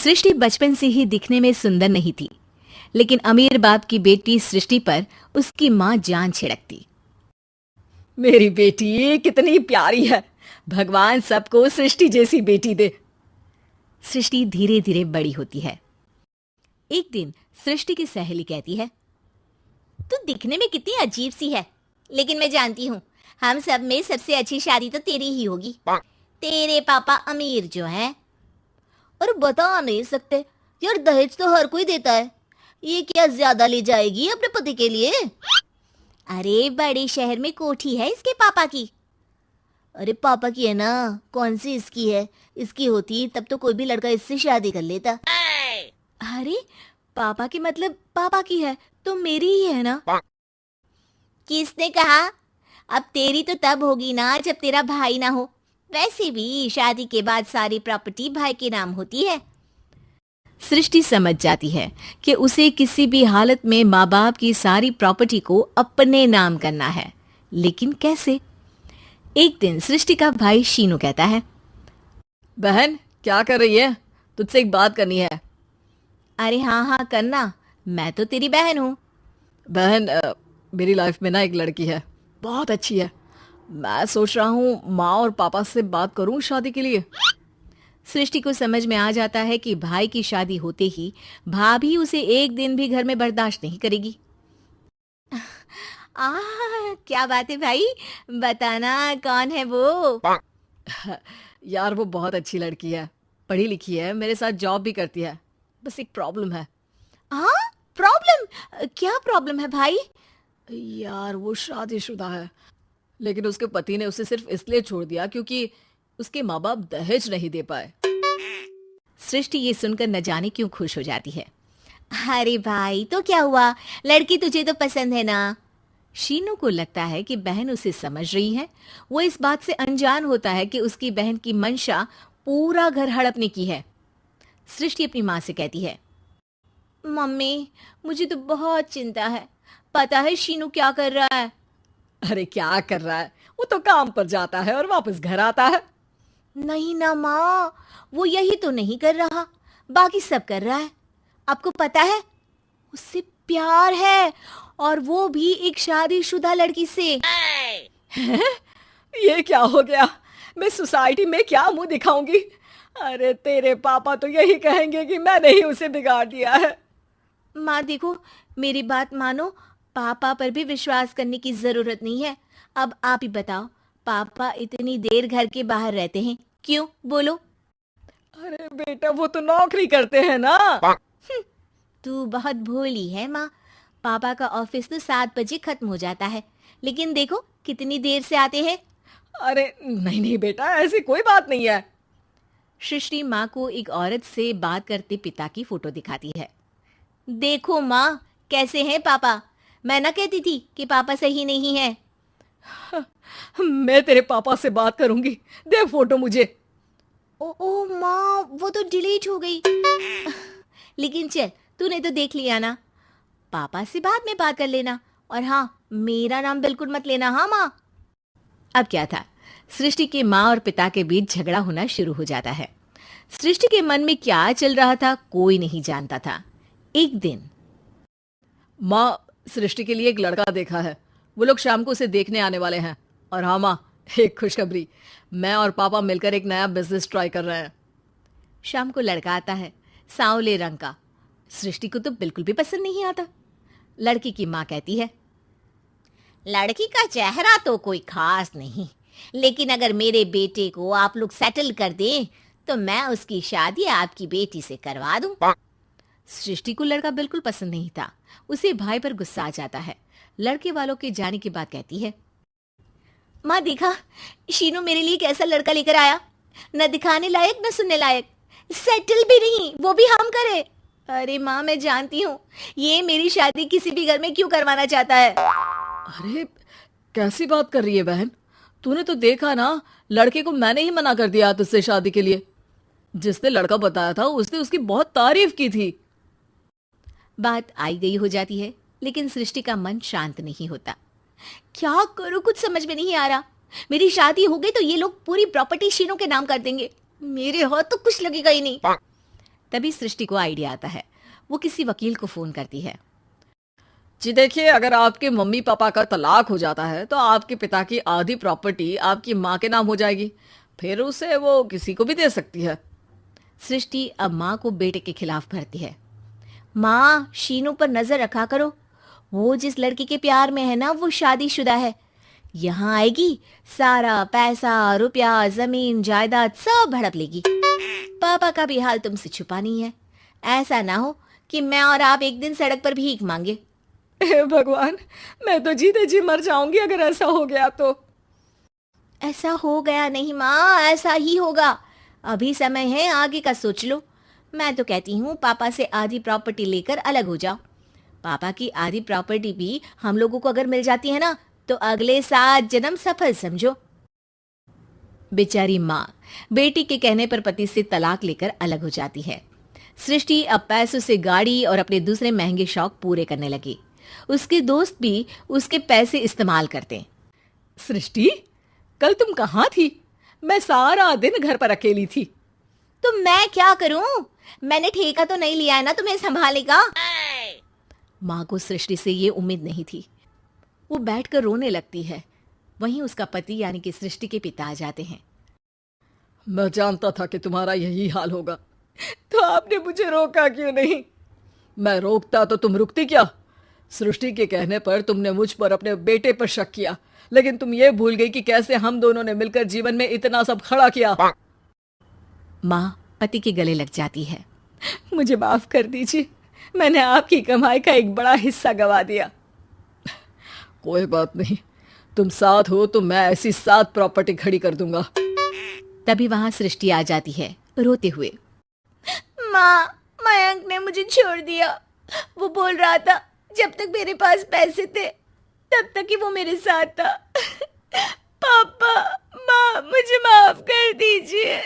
सृष्टि बचपन से ही दिखने में सुंदर नहीं थी, लेकिन अमीर बाप की बेटी सृष्टि पर उसकी माँ जान छिड़कती। मेरी बेटी कितनी प्यारी है, भगवान सबको सृष्टि जैसी बेटी दे। सृष्टि धीरे धीरे बड़ी होती है। एक दिन सृष्टि की सहेली कहती है, तू दिखने में कितनी अजीब सी है, लेकिन मैं जानती हूँ हम सब में सबसे अच्छी शादी तो तेरी ही होगी। तेरे पापा अमीर जो हैं। और बता नहीं सकते यार, दहेज तो हर कोई देता है, ये क्या ज्यादा ले जाएगी अपने पति के लिए? अरे बड़े शहर में कोठी है इसके पापा की। अरे पापा की है ना, कौन सी इसकी है? इसकी होती तब तो कोई भी लड़का इससे शादी कर लेता। अरे पापा की मतलब पापा की है तो मेरी ही है ना? किसने कहा? अब तेरी तो तब होगी ना जब तेरा भाई ना हो। वैसे भी शादी के बाद सारी प्रॉपर्टी भाई के नाम होती है। सृष्टि समझ जाती है कि उसे किसी भी हालत में माँ बाप की सारी प्रॉपर्टी को अपने नाम करना है, लेकिन कैसे? एक दिन सृष्टि का भाई शीनू कहता है, बहन क्या कर रही है? तुझसे एक बात करनी है। अरे हाँ हाँ करना, मैं तो तेरी बहन हूँ। बहन मेरी लाइफ में ना एक लड़की है, बहुत अच्छी है। मैं सोच रहा हूँ माँ और पापा से बात करूँ शादी के लिए। सृष्टि को समझ में आ जाता है कि भाई की शादी होते ही भाभी उसे एक दिन भी घर में बर्दाश्त नहीं करेगी। क्या बात है भाई, बताना कौन है वो? यार वो बहुत अच्छी लड़की है, पढ़ी लिखी है, मेरे साथ जॉब भी करती है। बस एक प्रॉब्लम है। हाँ प्रॉब्लम? क्या प्रॉब्लम है भाई? यार वो शादीशुदा है, लेकिन उसके पति ने उसे सिर्फ इसलिए छोड़ दिया क्योंकि उसके माँ बाप दहेज नहीं दे पाए। सृष्टि ये सुनकर न जाने क्यों खुश हो जाती है। अरे भाई तो क्या हुआ, लड़की तुझे तो पसंद है ना? शीनू को लगता है कि बहन उसे समझ रही है। वो इस बात से अनजान होता है कि उसकी बहन की मंशा पूरा घर हड़पने की है। सृष्टि अपनी माँ से कहती है, मम्मी मुझे तो बहुत चिंता है। पता है शीनू क्या कर रहा है? अरे क्या कर रहा है? वो तो काम पर जाता है और वापस घर आता है। नहीं ना माँ, वो यही तो नहीं कर रहा, बाकी सब कर रहा है। आपको पता है उससे प्यार है, और वो भी एक शादीशुदा लड़की से। ये क्या हो गया? मैं सोसाइटी में क्या मुंह दिखाऊंगी? अरे तेरे पापा तो यही कहेंगे कि मैंने ही उसे बिगाड़ दिया है। माँ देखो, मेरी बात मानो, पापा पर भी विश्वास करने की जरूरत नहीं है। अब आप ही बताओ, पापा इतनी देर घर के बाहर रहते हैं क्यों? बोलो। अरे बेटा वो तो नौकरी करते हैं ना। तू बहुत भोली है माँ। पापा का ऑफिस तो 7 बजे खत्म हो जाता है, लेकिन देखो कितनी देर से आते हैं। अरे नहीं नहीं बेटा, ऐसी कोई बात नहीं है। सृष्टि माँ को एक औरत से बात करते पिता की फोटो दिखाती है। देखो माँ कैसे हैं पापा। मैं ना कहती थी कि पापा सही नहीं है। मैं तेरे पापा से बात करूंगी, दे फोटो मुझे। ओ माँ, वो तो डिलीट हो गई। लेकिन चल, तूने तो देख लिया ना। पापा से बाद में बात कर लेना, और हाँ मेरा नाम बिल्कुल मत लेना। हाँ माँ। अब क्या था, सृष्टि के माँ और पिता के बीच झगड़ा होना शुरू हो जाता है। सृष्टि के मन में क्या चल रहा था कोई नहीं जानता था। एक दिन, माँ सृष्टि के लिए एक लड़का देखा है, वो लोग शाम को उसे देखने आने वाले हैं। और हाँ माँ, एक खुशखबरी, मैं और पापा मिलकर एक नया बिजनेस ट्राई कर रहे हैं। शाम को लड़का आता है, सांवले रंग का। सृष्टि को तो बिल्कुल भी पसंद नहीं आता। लड़की की माँ कहती है, लड़की का चेहरा तो कोई खास नहीं, लेकिन अगर मेरे बेटे को आप लोग सेटल कर दें तो मैं उसकी शादी आपकी बेटी से करवा दूं। सृष्टि को लड़का बिल्कुल पसंद नहीं था। उसे भाई पर गुस्सा आ जाता है। लड़के वालों के जाने के बाद कहती है, माँ देखा, शीनू मेरे लिए कैसा लड़का लेकर आया, न दिखाने लायक न सुनने लायक, सेटल भी नहीं, वो भी हम करे। अरे माँ मैं जानती हूँ ये मेरी शादी किसी भी घर में क्यों करवाना चाहता है। अरे कैसी बात कर रही है बहन? तूने तो देखा ना, लड़के को मैंने ही मना कर दिया तुझसे शादी के लिए। जिसने लड़का बताया था उसने उसकी बहुत तारीफ की थी। बात आई गई हो जाती है, लेकिन सृष्टि का मन शांत नहीं होता। क्या करूं, कुछ समझ में नहीं आ रहा। मेरी शादी हो गई तो ये लोग पूरी प्रॉपर्टी शीनू के नाम कर देंगे, मेरे हाथ तो कुछ लगेगा ही नहीं। तभी सृष्टि को आइडिया आता है। वो किसी वकील को फोन करती है। जी देखिए, अगर आपके मम्मी पापा का तलाक हो जाता है तो आपके पिता की आधी प्रॉपर्टी आपकी माँ के नाम हो जाएगी, फिर उसे वो किसी को भी दे सकती है। सृष्टि अब माँ को बेटे के खिलाफ भरती है। माँ, शीनू पर नजर रखा करो, वो जिस लड़की के प्यार में है ना वो शादीशुदा है। यहाँ आएगी, सारा पैसा, रुपया, जमीन, जायदाद सब हड़प लेगी। पापा का भी हाल तुमसे छुपा नहीं है। ऐसा ना हो कि मैं और आप एक दिन सड़क पर भीख मांगे। हे भगवान, मैं तो जीते जी मर जाऊंगी अगर ऐसा हो गया तो। ऐसा हो गया नहीं माँ, ऐसा ही होगा। अभी समय है, आगे का सोच लो। मैं तो कहती हूँ पापा से आधी प्रॉपर्टी लेकर अलग हो जाओ। पापा की आधी प्रॉपर्टी भी हम लोगों को अगर मिल जाती है ना तो अगले 7 जन्म सफल समझो। बेचारी माँ बेटी के कहने पर पति से तलाक लेकर अलग हो जाती है। सृष्टि अब पैसों से गाड़ी और अपने दूसरे महंगे शौक पूरे करने लगी। उसके दोस्त भी उसके पैसे इस्तेमाल करते। सृष्टि, कल तुम कहाँ थी? मैं सारा दिन घर पर अकेली थी। तो मैं क्या करूं? मैंने ठेका तो नहीं लिया है ना तुम्हें संभालने का। माँ को सृष्टि से ये उम्मीद नहीं थी। वो बैठकर रोने लगती है। वहीं उसका पति यानी कि सृष्टि के पिता आ जाते हैं। मैं जानता था कि तुम्हारा यही हाल होगा, तो आपने मुझे रोका क्यों नहीं? मैं रोकता तो तुम रुकती क्या? सृष्टि के कहने पर तुमने मुझ पर अपने बेटे पर शक किया, लेकिन तुम ये भूल गई कि कैसे हम दोनों ने मिलकर जीवन में इतना सब खड़ा किया। माँ पति के गले लग जाती है। मुझे माफ कर दीजिए, मैंने आपकी कमाई का एक बड़ा हिस्सा गवा दिया। कोई बात नहीं, तुम साथ हो तो मैं ऐसी 7 प्रॉपर्टी खड़ी कर दूंगा। तभी वहां सृष्टि आ जाती है रोते हुए। माँ, मयंक ने मुझे छोड़ दिया। वो बोल रहा था जब तक मेरे पास पैसे थे तब तक ही वो मेरे साथ था। पापा, माँ, मुझे माफ कर दीजिए।